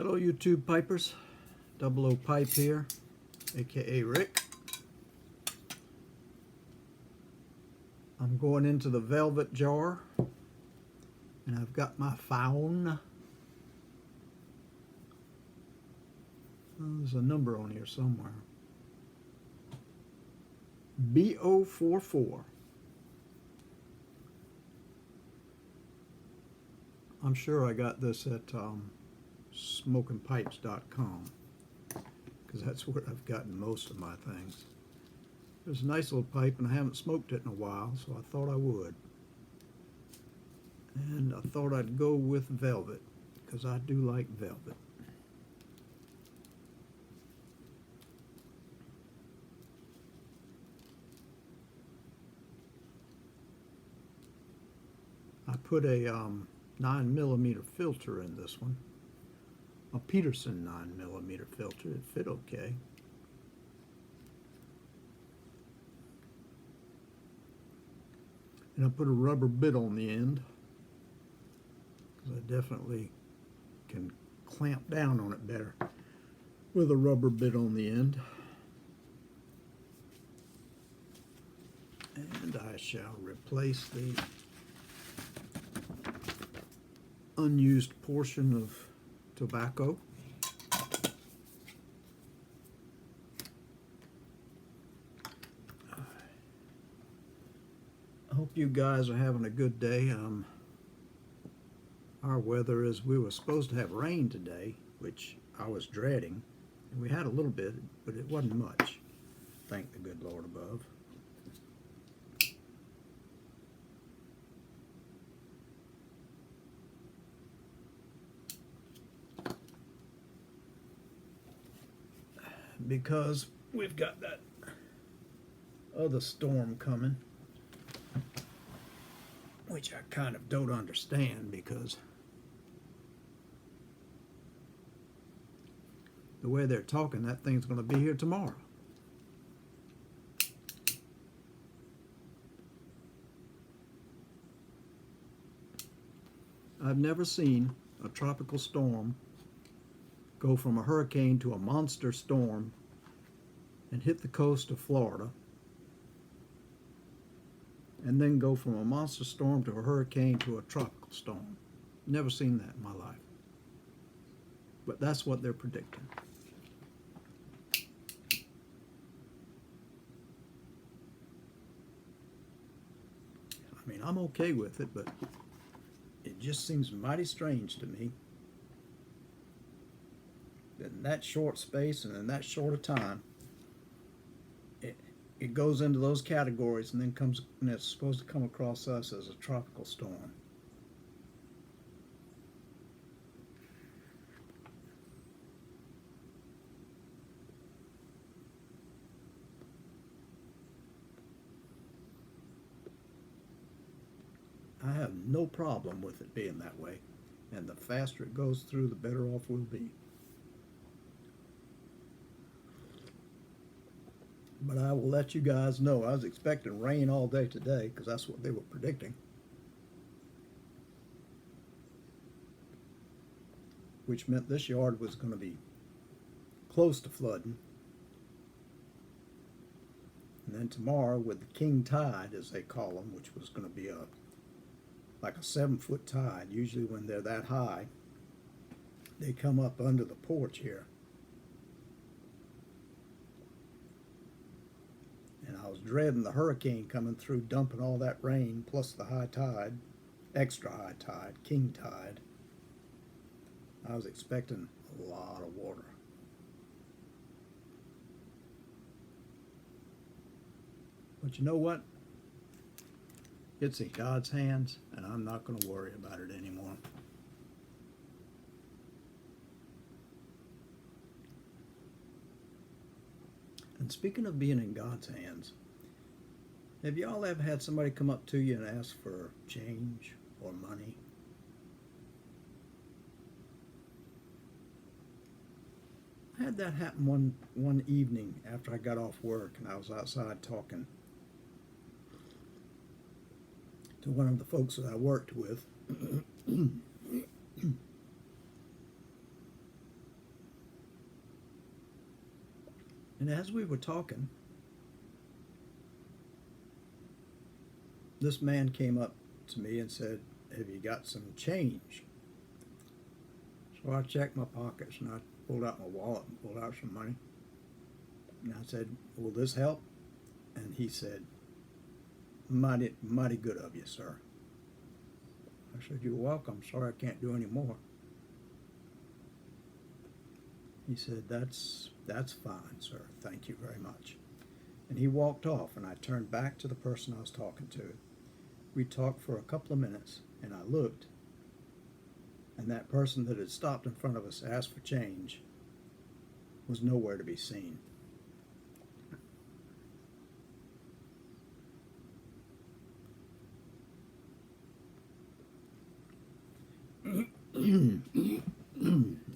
Hello YouTube pipers, Double O Pipe here, aka Rick. I'm going into the velvet jar and I've got my phone. There's a number on here somewhere. B044. I'm sure I got this at smokingpipes.com because that's where I've gotten most of my things. There's a nice little pipe and I haven't smoked it in a while, so I thought I would. And I thought I'd go with velvet because I do like velvet. I put a 9mm filter in this one, a Peterson 9mm filter. It fit okay. And I put a rubber bit on the end because I definitely can clamp down on it better with a rubber bit on the end. And I shall replace the unused portion of tobacco. I hope you guys are having a good day. Our weather is, we were supposed to have rain today, which I was dreading. And we had a little bit, but it wasn't much. Thank the good Lord above. Because we've got that other storm coming, which I kind of don't understand because the way they're talking, that thing's going to be here tomorrow. I've never seen a tropical storm go from a hurricane to a monster storm and hit the coast of Florida, and then go from a monster storm to a hurricane to a tropical storm. Never seen that in my life. But that's what they're predicting. I mean, I'm okay with it, but it just seems mighty strange to me that in that short space and in that short a time, it goes into those categories and then comes, and it's supposed to come across us as a tropical storm. I have no problem with it being that way, and the faster it goes through, the better off we'll be. But I will let you guys know, I was expecting rain all day today because that's what they were predicting, which meant this yard was going to be close to flooding. And then tomorrow, with the king tide, as they call them, which was going to be like a 7-foot tide. Usually when they're that high, they come up under the porch here. And I was dreading the hurricane coming through, dumping all that rain, plus the high tide, extra high tide, king tide. I was expecting a lot of water. But you know what? It's in God's hands, and I'm not going to worry about it anymore. And speaking of being in God's hands, have y'all ever had somebody come up to you and ask for change or money? I had that happen one evening after I got off work, and I was outside talking to one of the folks that I worked with. And as we were talking, this man came up to me and said, "Have you got some change?" So I checked my pockets and I pulled out my wallet and pulled out some money. And I said, "Will this help?" And he said, mighty good of you, sir." I said, "You're welcome. Sorry I can't do any more." He said, That's fine, sir. Thank you very much." And he walked off, and I turned back to the person I was talking to. We talked for a couple of minutes, and I looked, and that person that had stopped in front of us, asked for change, was nowhere to be seen.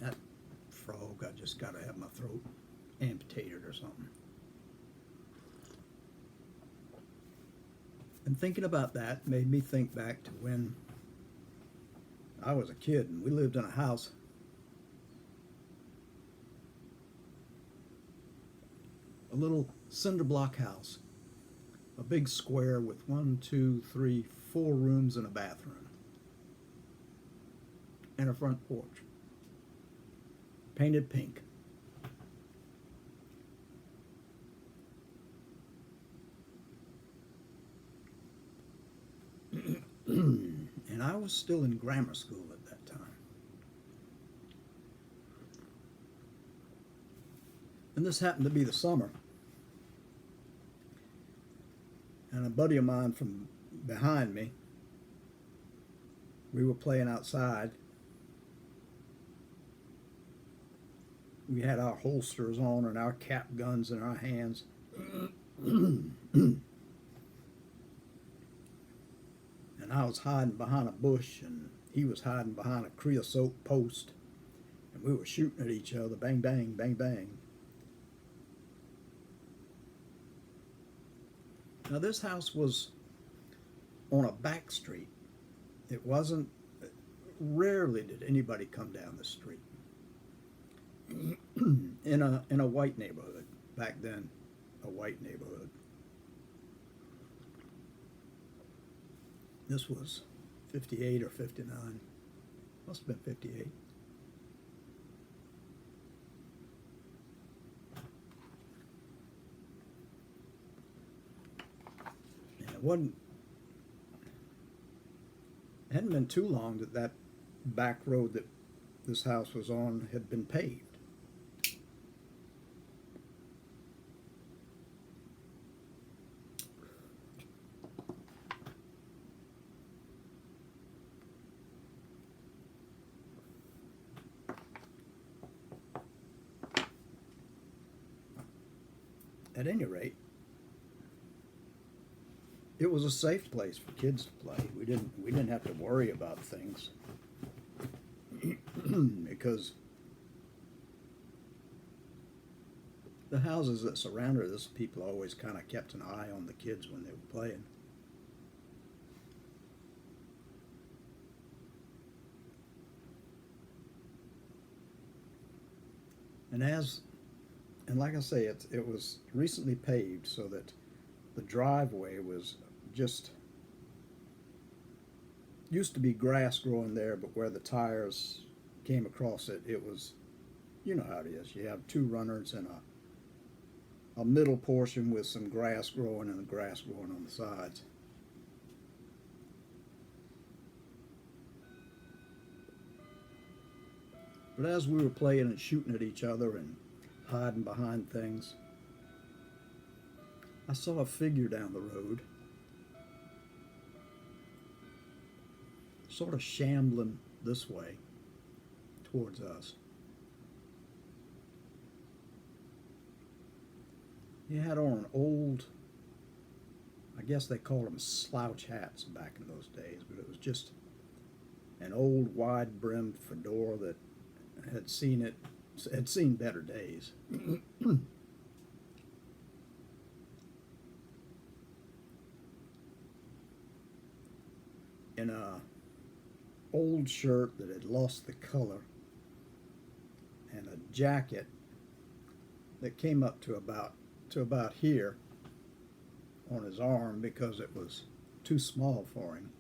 That frog, I just got to have my throat amputated or something. And thinking about that made me think back to when I was a kid and we lived in a house. A little cinder block house. A big square with 1, 2, 3, 4 rooms and a bathroom. And a front porch. Painted pink. And I was still in grammar school at that time. And this happened to be the summer. And a buddy of mine from behind me, we were playing outside. We had our holsters on and our cap guns in our hands. And I was hiding behind a bush, and he was hiding behind a creosote post. And we were shooting at each other, bang, bang, bang, bang. Now this house was on a back street. It wasn't, rarely did anybody come down the street. in a white neighborhood, back then, a white neighborhood. This was 58 or 59. Must have been 58. And it hadn't been too long that back road that this house was on had been paved. At any rate, it was a safe place for kids to play. We didn't have to worry about things because the houses that surrounded us, people always kind of kept an eye on the kids when they were playing. And like I say, it was recently paved, so that the driveway was just, used to be grass growing there, but where the tires came across it, it was, you know how it is. You have 2 runners and a middle portion with some grass growing and the grass growing on the sides. But as we were playing and shooting at each other and hiding behind things, I saw a figure down the road, sort of shambling this way towards us. He had on an old, I guess they called them slouch hats back in those days, but it was just an old wide-brimmed fedora that had seen better days. In a old shirt that had lost the color, and a jacket that came up to about here on his arm because it was too small for him.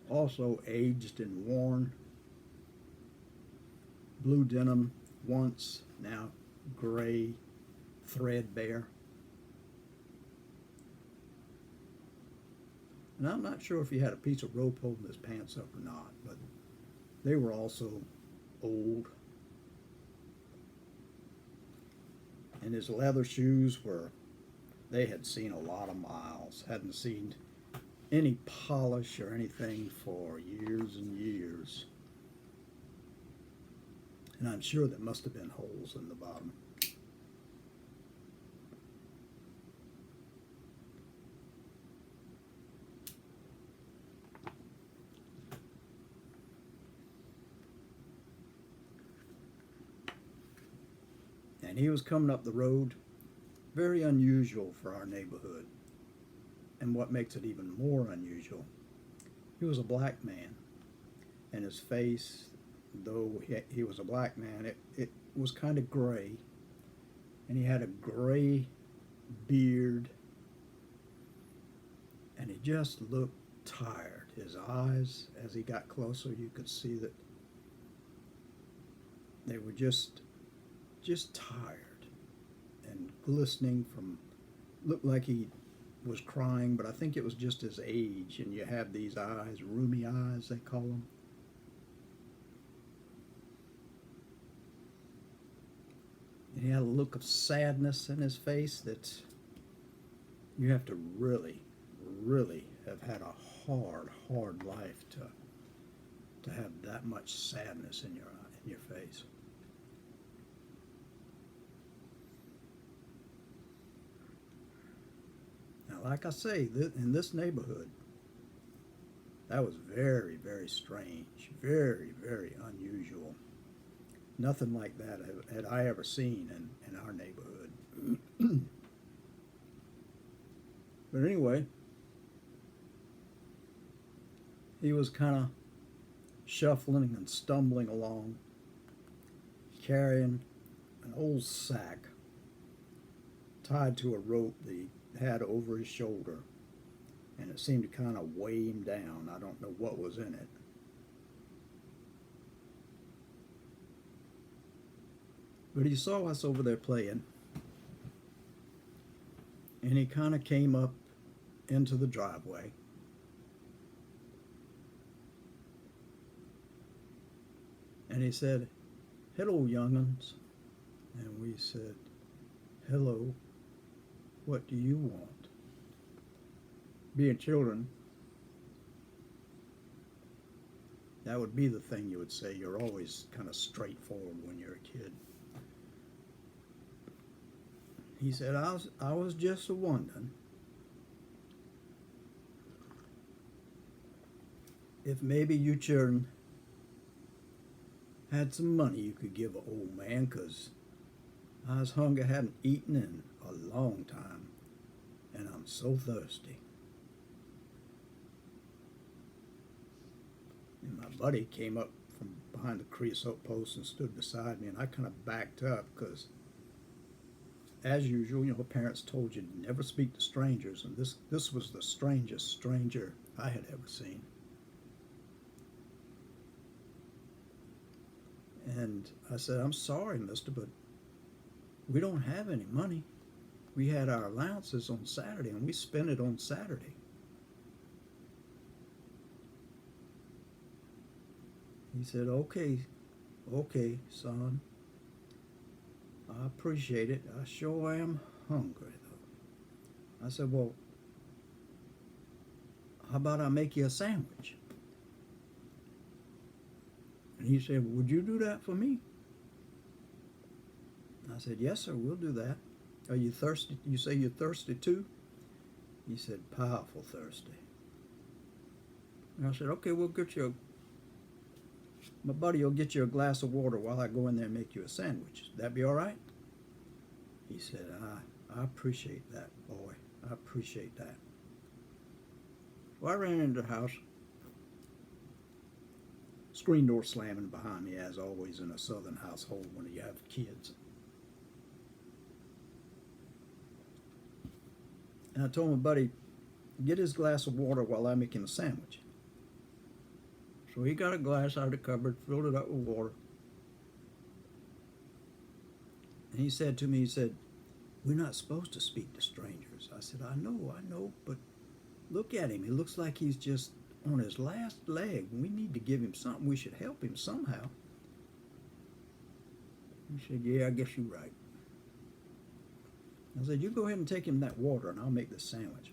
Also aged and worn. Blue denim once, now gray, threadbare. And I'm not sure if he had a piece of rope holding his pants up or not, but they were also old. And his leather shoes they had seen a lot of miles, hadn't seen any polish or anything for years and years. And I'm sure there must have been holes in the bottom. And he was coming up the road, very unusual for our neighborhood. And what makes it even more unusual, he was a black man, and his face, though he was a black man, it was kind of gray, and he had a gray beard, and he just looked tired. His eyes, as he got closer, you could see that they were just tired and glistening from, looked like he was crying, but I think it was just his age. And you have these eyes, rheumy eyes they call them. And he had a look of sadness in his face that you have to really, really have had a hard life to have that much sadness in your face. Now, like I say, in this neighborhood, that was very, very strange, very, very unusual. Nothing like that had I ever seen in our neighborhood. But anyway, he was kind of shuffling and stumbling along, carrying an old sack tied to a rope that he had over his shoulder, and it seemed to kind of weigh him down. I don't know what was in it. But he saw us over there playing, and he kind of came up into the driveway. And he said, "Hello, young'uns." And we said, "Hello. What do you want?" Being children, that would be the thing you would say. You're always kind of straightforward when you're a kid. He said, I was just a-wondering if maybe you children had some money you could give an old man, 'cause I was hungry, hadn't eaten in a long time, and I'm so thirsty. And my buddy came up from behind the creosote post and stood beside me, and I kind of backed up because, as usual, parents told you to never speak to strangers, and this was the strangest stranger I had ever seen. And I said, "I'm sorry, mister, but we don't have any money. We had our allowances on Saturday, and we spent it on Saturday." He said, okay, son. I appreciate it. I sure am hungry, though." I said, "Well, how about I make you a sandwich?" And he said, "Would you do that for me?" I said, "Yes, sir, we'll do that. Are you thirsty? You say you're thirsty too?" He said, "Powerful thirsty." And I said, "Okay, my buddy will get you a glass of water while I go in there and make you a sandwich. That be all right?" He said, I appreciate that, boy. I appreciate that." Well, I ran into the house. Screen door slamming behind me, as always in a southern household when you have kids. And I told my buddy, get his glass of water while I'm making a sandwich. So he got a glass out of the cupboard, filled it up with water. And he said to me, he said, we're not supposed to speak to strangers. I said, I know, but look at him. He looks like he's just on his last leg. We need to give him something. We should help him somehow. He said, yeah, I guess you're right. I said, you go ahead and take him that water and I'll make this sandwich.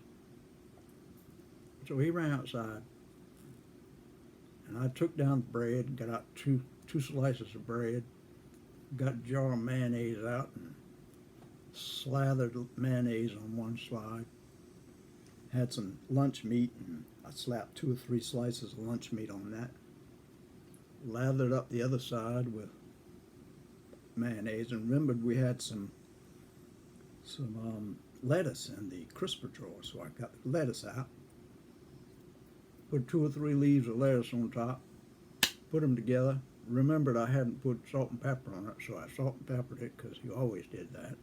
So he ran outside and I took down the bread, got out two slices of bread, got a jar of mayonnaise out and slathered mayonnaise on one side. Had some lunch meat and I slapped 2 or 3 slices of lunch meat on that. Lathered up the other side with mayonnaise and remembered we had some lettuce in the crisper drawer, so I got the lettuce out. Put 2 or 3 leaves of lettuce on top, put them together. Remembered I hadn't put salt and pepper on it, so I salt and peppered it because you always did that.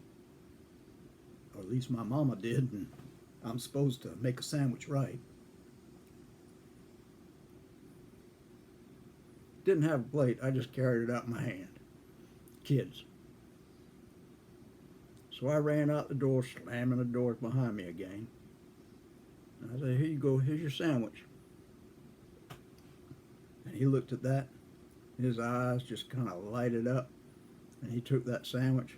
Or at least my mama did, and I'm supposed to make a sandwich right. Didn't have a plate, I just carried it out in my hand. Kids. So I ran out the door, slamming the doors behind me again. And I said, here you go, here's your sandwich. And he looked at that. His eyes just kind of lighted up. And he took that sandwich.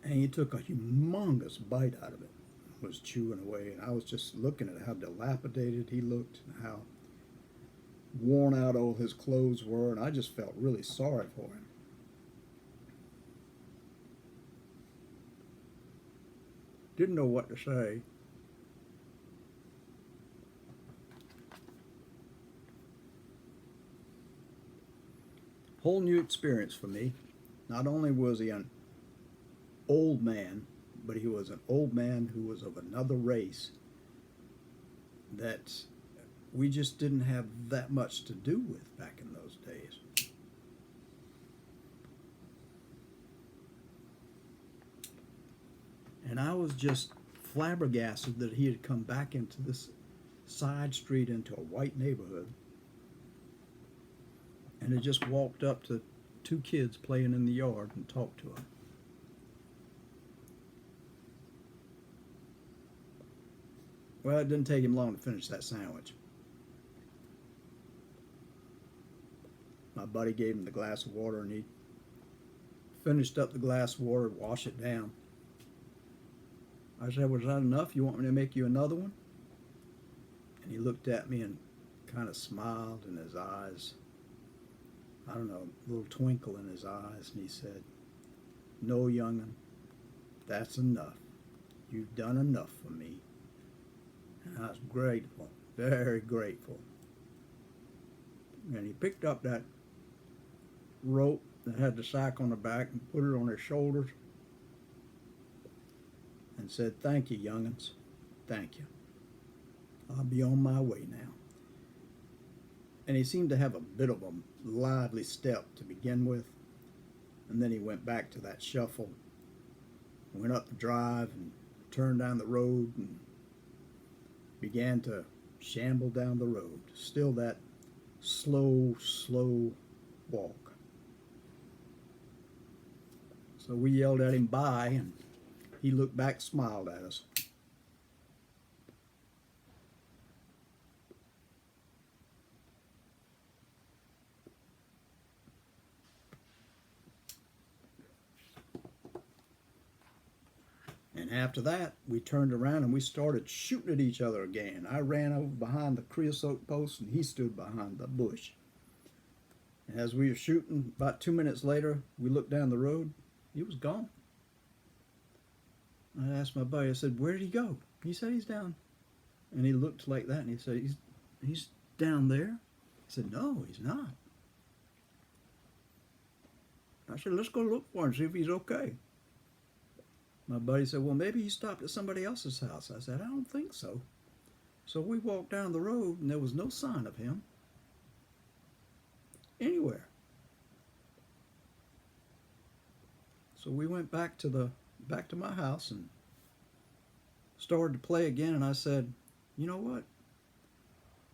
And he took a humongous bite out of it. Was chewing away. And I was just looking at how dilapidated he looked and how worn out all his clothes were. And I just felt really sorry for him. Didn't know what to say. Whole new experience for me. Not only was he an old man, but he was an old man who was of another race that we just didn't have that much to do with back in those days. And I was just flabbergasted that he had come back into this side street into a white neighborhood and had just walked up to 2 kids playing in the yard and talked to them. Well, it didn't take him long to finish that sandwich. My buddy gave him the glass of water and he finished up the glass of water and washed it down. I said, was that enough? You want me to make you another one? And he looked at me and kind of smiled in his eyes. I don't know, a little twinkle in his eyes. And he said, no, young'un, that's enough. You've done enough for me. And I was grateful, very grateful. And he picked up that rope that had the sack on the back and put it on his shoulders and said, thank you, young'uns, thank you. I'll be on my way now. And he seemed to have a bit of a lively step to begin with. And then he went back to that shuffle, went up the drive and turned down the road and began to shamble down the road. Still that slow, slow walk. So we yelled at him, bye, and he looked back, smiled at us. And after that, we turned around and we started shooting at each other again. I ran over behind the creosote post and he stood behind the bush. And as we were shooting, about 2 minutes later, we looked down the road. He was gone. I asked my buddy, I said, where did he go? He said, he's down. And he looked like that and he said, he's down there? I said, no, he's not. I said, let's go look for him, see if he's okay. My buddy said, well, maybe he stopped at somebody else's house. I said, I don't think so. So we walked down the road and there was no sign of him anywhere. So we went back to the back to my house and started to play again. And I said, you know what?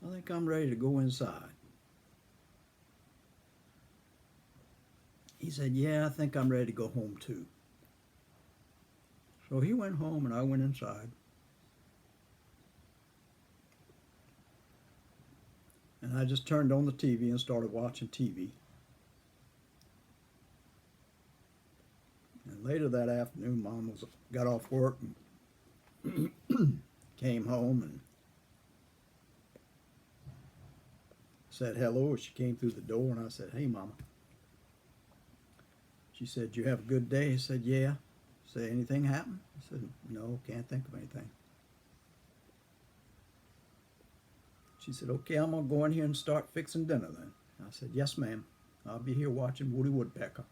I think I'm ready to go inside. He said, yeah, I think I'm ready to go home too. So he went home and I went inside. And I just turned on the TV and started watching TV. And later that afternoon, Mom got off work and came home and said hello as she came through the door. And I said, hey, Mama. She said, you have a good day? I said, yeah. I said, anything happen? I said, no, can't think of anything. She said, okay, I'm going to go in here and start fixing dinner then. I said, yes, ma'am. I'll be here watching Woody Woodpecker.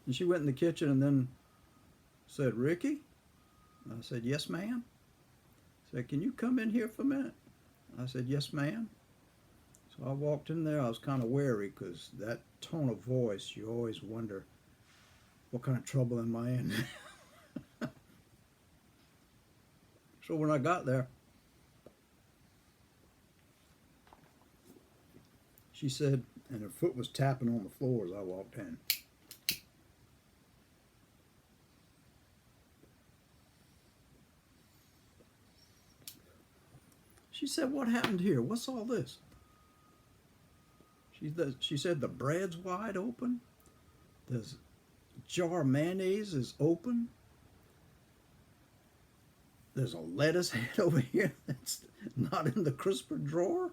And she went in the kitchen and then said, Ricky? I said, yes, ma'am. Said, can you come in here for a minute? I said, yes, ma'am. So I walked in there. I was kind of wary because that tone of voice, you always wonder, what kind of trouble am I in? So when I got there, she said, and her foot was tapping on the floor as I walked in. She said, what happened here? What's all this? She said, the bread's wide open. The jar of mayonnaise is open. There's a lettuce head over here that's not in the crisper drawer.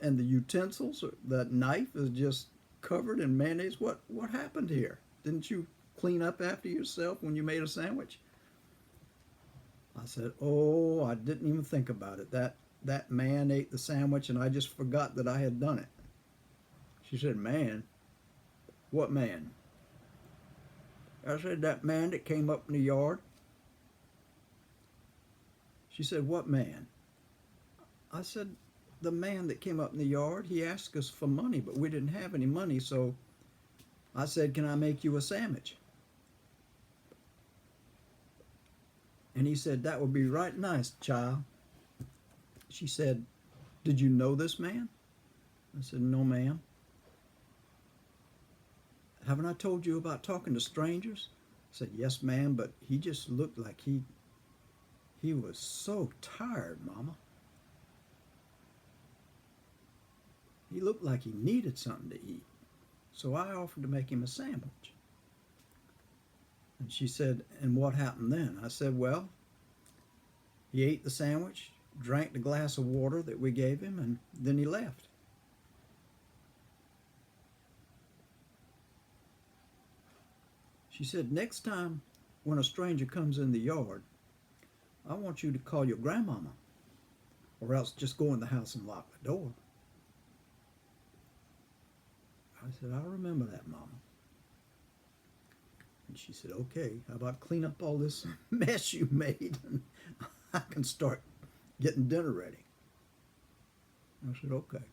And the utensils, that knife is just covered in mayonnaise. What happened here? Didn't you clean up after yourself when you made a sandwich? I said, oh, I didn't even think about it. That man ate the sandwich and I just forgot that I had done it. She said, man? What man? I said, that man that came up in the yard. She said, what man? I said, the man that came up in the yard. He asked us for money, but we didn't have any money, so I said, can I make you a sandwich? And he said, that would be right nice, child. She said, did you know this man? I said, no, ma'am. Haven't I told you about talking to strangers? I said, yes, ma'am, but he just looked like he was so tired, Mama. He looked like he needed something to eat. So I offered to make him a sandwich. And she said, and what happened then? I said, well, he ate the sandwich, drank the glass of water that we gave him, and then he left. She said, next time when a stranger comes in the yard, I want you to call your grandmama, or else just go in the house and lock the door. I said, I'll remember that, Mama. And she said, okay, how about clean up all this mess you made and I can start getting dinner ready. I said, okay.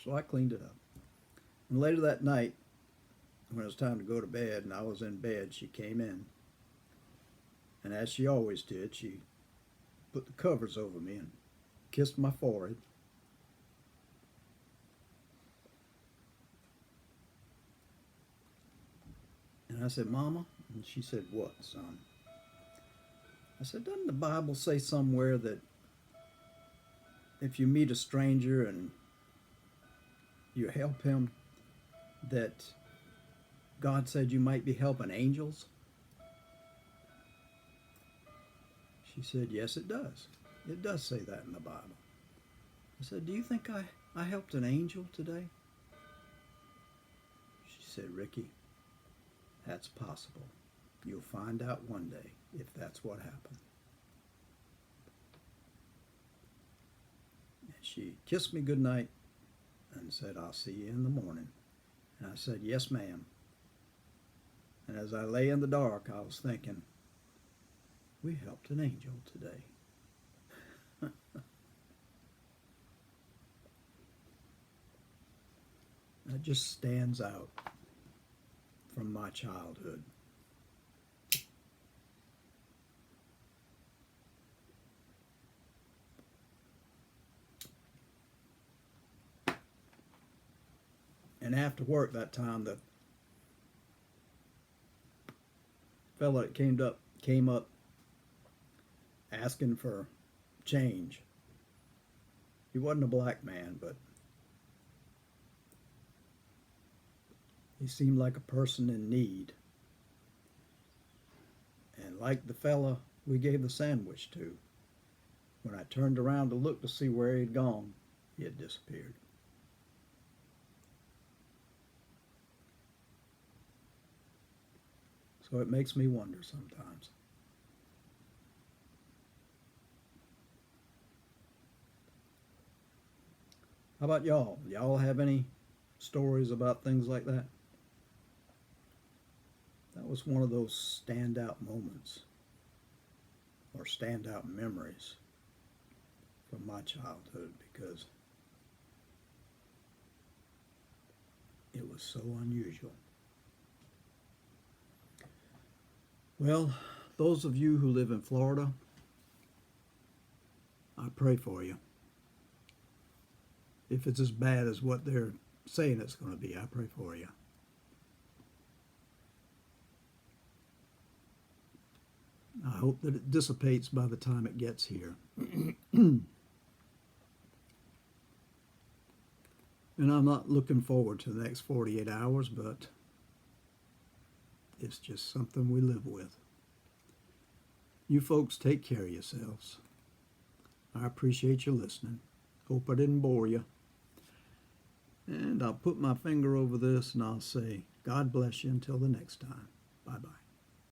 So I cleaned it up. And later that night, when it was time to go to bed and I was in bed, she came in. And as she always did, she put the covers over me and kissed my forehead. And I said, Mama? And she said, what, son? I said, doesn't the Bible say somewhere that if you meet a stranger and you help him, that God said you might be helping angels? She said, yes, it does. It does say that in the Bible. I said, do you think I helped an angel today? She said, Ricky, that's possible. You'll find out one day if that's what happened. And she kissed me goodnight and said, I'll see you in the morning. And I said, yes, ma'am. And as I lay in the dark, I was thinking, we helped an angel today. That just stands out from my childhood. And after work that time, the fella that came up asking for change. He wasn't a black man, but he seemed like a person in need. And like the fella we gave the sandwich to, when I turned around to look to see where he had gone, he had disappeared. So it makes me wonder sometimes. How about y'all? Y'all have any stories about things like that? That was one of those standout moments or standout memories from my childhood because it was so unusual. Well, those of you who live in Florida, I pray for you. If it's as bad as what they're saying it's going to be, I pray for you. I hope that it dissipates by the time it gets here. And I'm not looking forward to the next 48 hours, but it's just something we live with. You folks take care of yourselves. I appreciate you listening. Hope I didn't bore you. And I'll put my finger over this and I'll say, God bless you until the next time. Bye-bye.